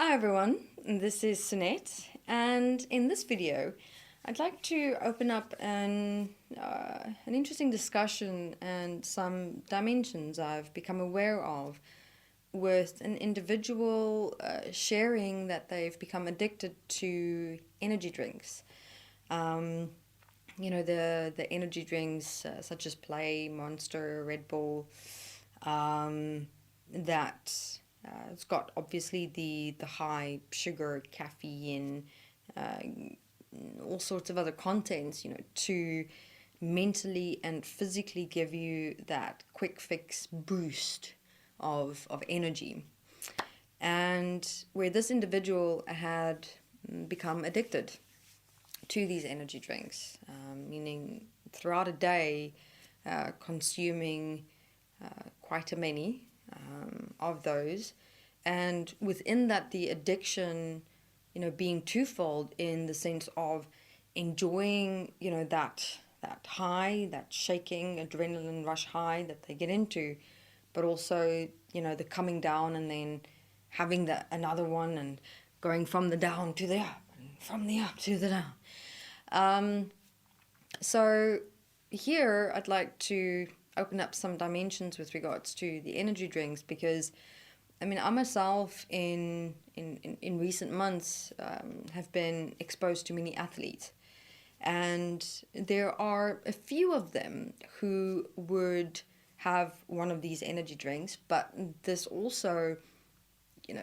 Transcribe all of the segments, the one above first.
Hi everyone, this is Sunette, and in this video I'd like to open up an interesting discussion and some dimensions I've become aware of with an individual sharing that they've become addicted to energy drinks. Um, the energy drinks such as Play, Monster, Red Bull, that it's got obviously the high sugar, caffeine, uh, all sorts of other contents, to mentally and physically give you that quick fix boost of energy. And where this individual had become addicted to these energy drinks, meaning throughout a day consuming quite a many of those, and within that the addiction, being twofold in the sense of enjoying, that high, that shaking adrenaline rush high that they get into, but also, the coming down and then having another one and going from the down to the up and from the up to the down. So here I'd like to open up some dimensions with regards to the energy drinks, because I myself in recent months have been exposed to many athletes, and there are a few of them who would have one of these energy drinks, but this also,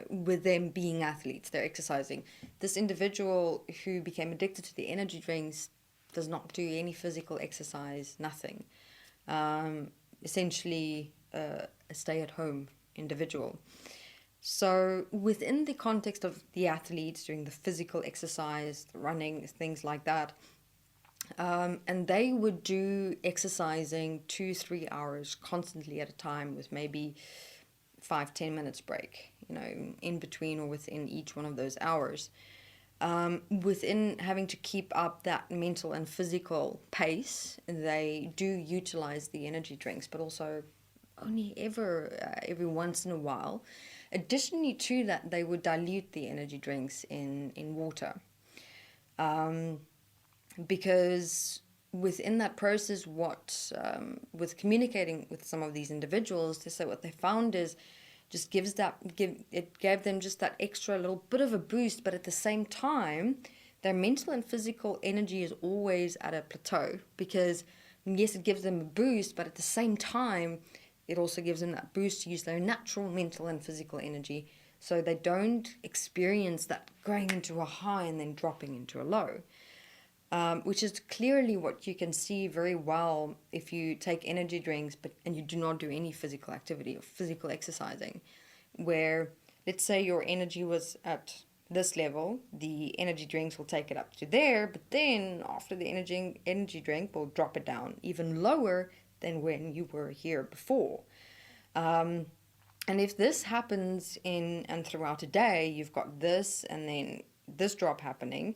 with them being athletes, they're exercising. This individual who became addicted to the energy drinks does not do any physical exercise, nothing. Essentially, a stay-at-home individual. So within the context of the athletes doing the physical exercise, the running, things like that, and they would do exercising 2-3 hours constantly at a time with maybe 5-10 minutes break, in between or within each one of those hours. Within having to keep up that mental and physical pace, they do utilize the energy drinks, but also only every once in a while. Additionally to that, they would dilute the energy drinks in water. Because within that process, with communicating with some of these individuals, they say what they found is just it gave them just that extra little bit of a boost, but at the same time their mental and physical energy is always at a plateau, because yes, it gives them a boost, but at the same time it also gives them that boost to use their natural mental and physical energy, so they don't experience that going into a high and then dropping into a low. Which is clearly what you can see very well if you take energy drinks and you do not do any physical activity or physical exercising, where let's say your energy was at this level, the energy drinks will take it up to there, but then after the energy drink will drop it down even lower than when you were here before. And if this happens and throughout a day, you've got this and then this drop happening.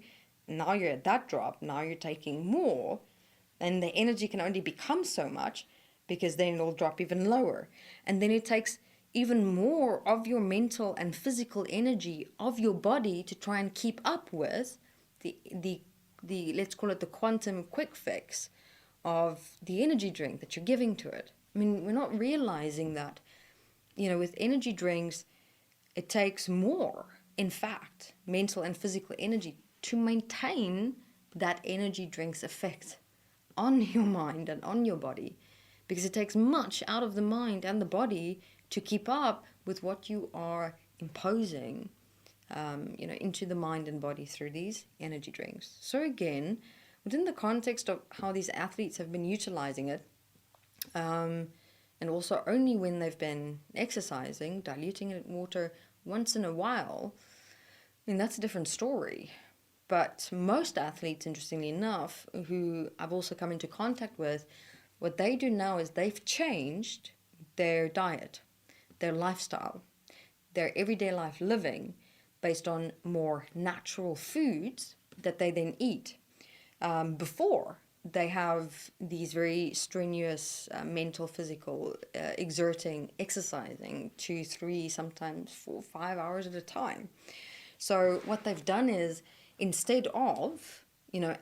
Now you're at that drop, now you're taking more, and the energy can only become so much, because then it'll drop even lower. And then it takes even more of your mental and physical energy of your body to try and keep up with the let's call it the quantum quick fix of the energy drink that you're giving to it. We're not realizing that, with energy drinks, it takes more, in fact, mental and physical energy to maintain that energy drink's effect on your mind and on your body, because it takes much out of the mind and the body to keep up with what you are imposing, into the mind and body through these energy drinks. So again, within the context of how these athletes have been utilizing it, and also only when they've been exercising, diluting it in water once in a while, that's a different story. But most athletes, interestingly enough, who I've also come into contact with, what they do now is they've changed their diet, their lifestyle, their everyday life living based on more natural foods that they then eat. Before, they have these very strenuous mental, physical, exerting, exercising 2, 3, sometimes 4, 5 hours at a time. So what they've done is, instead of,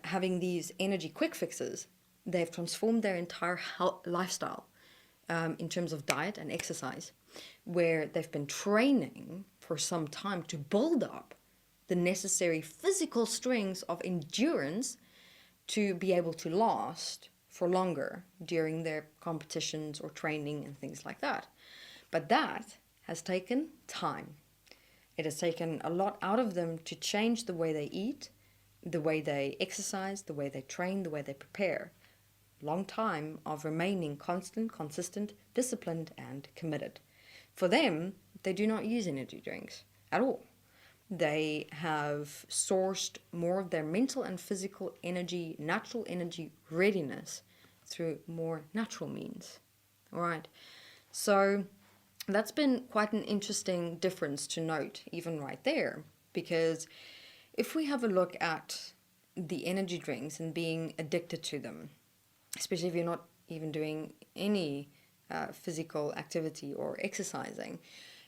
having these energy quick fixes, they've transformed their entire lifestyle in terms of diet and exercise, where they've been training for some time to build up the necessary physical strength of endurance to be able to last for longer during their competitions or training and things like that. But that has taken time. It has taken a lot out of them to change the way they eat, the way they exercise, the way they train, the way they prepare. Long time of remaining constant, consistent, disciplined, and committed. For them, they do not use energy drinks at all. They have sourced more of their mental and physical energy, natural energy readiness through more natural means. All right. So that's been quite an interesting difference to note, even right there, because if we have a look at the energy drinks and being addicted to them, especially if you're not even doing any physical activity or exercising,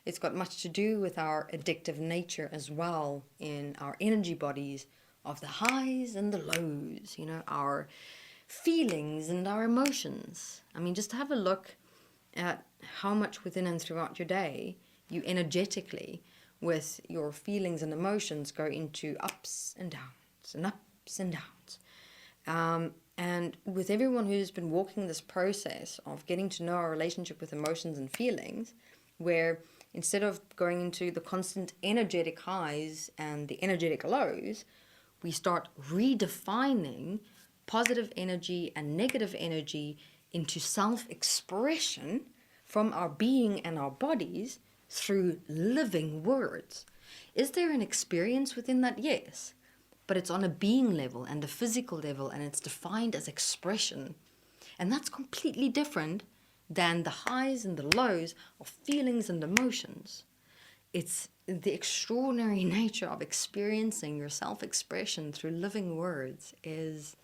it's got much to do with our addictive nature as well in our energy bodies of the highs and the lows, our feelings and our emotions. I mean, just have a look at how much within and throughout your day you energetically, with your feelings and emotions, go into ups and downs and ups and downs. And with everyone who's been walking this process of getting to know our relationship with emotions and feelings, where instead of going into the constant energetic highs and the energetic lows, we start redefining positive energy and negative energy into self-expression from our being and our bodies through living words. Is there an experience within that? Yes. But it's on a being level and a physical level, and it's defined as expression. And that's completely different than the highs and the lows of feelings and emotions. It's the extraordinary nature of experiencing your self-expression through living words is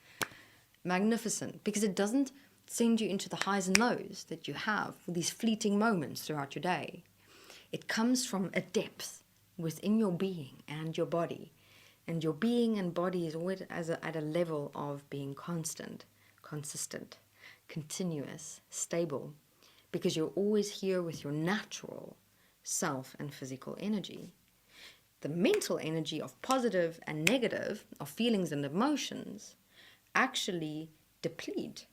magnificent, because it doesn't send you into the highs and lows that you have, these fleeting moments throughout your day. It comes from a depth within your being and your body. And your being and body is always at a level of being constant, consistent, continuous, stable, because you're always here with your natural self and physical energy. The mental energy of positive and negative, of feelings and emotions, actually deplete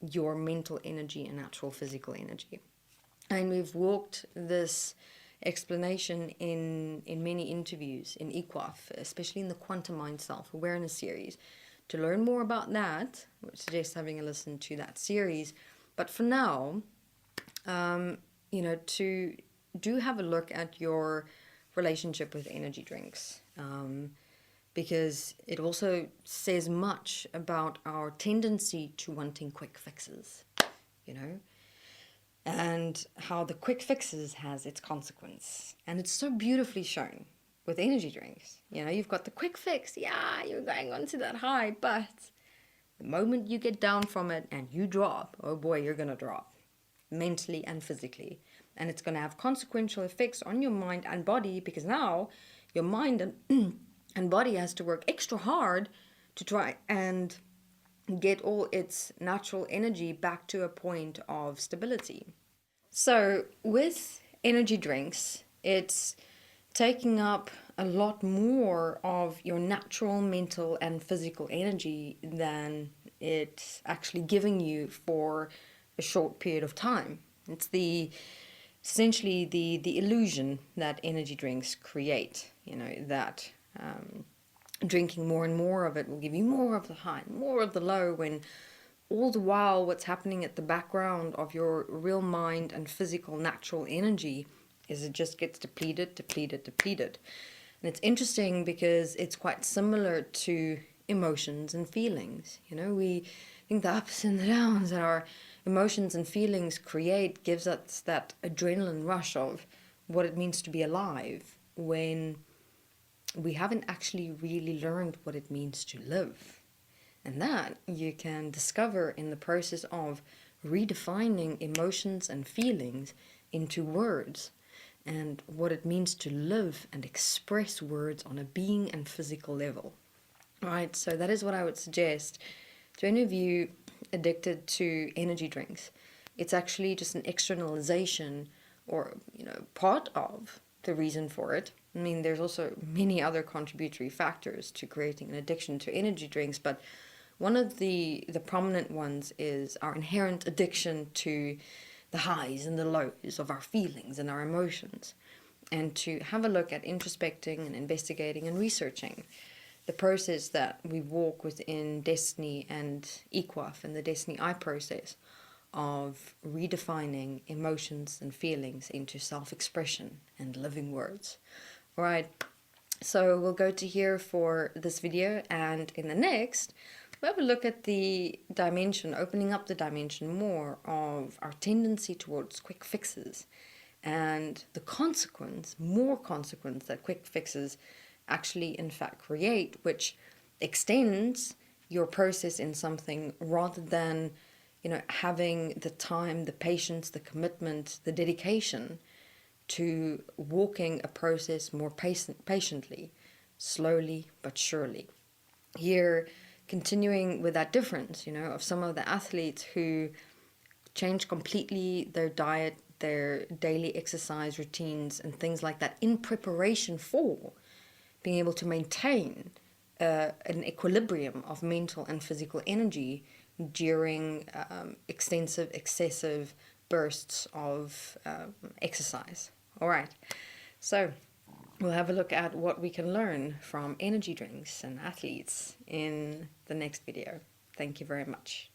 your mental energy and natural physical energy. And we've walked this explanation in many interviews in EQUAF, especially in the Quantum Mind Self-Awareness series. To learn more about that, I would suggest having a listen to that series. But for now, to do have a look at your relationship with energy drinks, because it also says much about our tendency to wanting quick fixes, and how the quick fixes has its consequence. And it's so beautifully shown with energy drinks. You've got the quick fix, you're going on to that high, but the moment you get down from it and you drop, oh boy, you're going to drop mentally and physically. And it's going to have consequential effects on your mind and body, because now your mind and body has to work extra hard to try and get all its natural energy back to a point of stability. So with energy drinks, it's taking up a lot more of your natural mental and physical energy than it's actually giving you for a short period of time. It's essentially the illusion that energy drinks create, that drinking more and more of it will give you more of the high, more of the low, when all the while what's happening at the background of your real mind and physical natural energy is it just gets depleted. And it's interesting because it's quite similar to emotions and feelings. We think the ups and the downs that our emotions and feelings create gives us that adrenaline rush of what it means to be alive, when we haven't actually really learned what it means to live. And that you can discover in the process of redefining emotions and feelings into words. and what it means to live and express words on a being and physical level. Right, so that is what I would suggest to any of you addicted to energy drinks. It's actually just an externalization, or part of the reason for it. I mean, there's also many other contributory factors to creating an addiction to energy drinks, but one of the prominent ones is our inherent addiction to the highs and the lows of our feelings and our emotions, and to have a look at introspecting and investigating and researching the process that we walk within Destiny and EQUAF, and the Destiny I process of redefining emotions and feelings into self-expression and living words. All right, so we'll go to here for this video, and in the next we'll have a look at the dimension, opening up the dimension more of our tendency towards quick fixes and the more consequence that quick fixes actually in fact create, which extends your process in something rather than having the time, the patience, the commitment, the dedication to walking a process more patiently, slowly but surely. Here, continuing with that difference, of some of the athletes who change completely their diet, their daily exercise routines and things like that in preparation for being able to maintain an equilibrium of mental and physical energy during excessive bursts of exercise. All right, so we'll have a look at what we can learn from energy drinks and athletes in the next video. Thank you very much.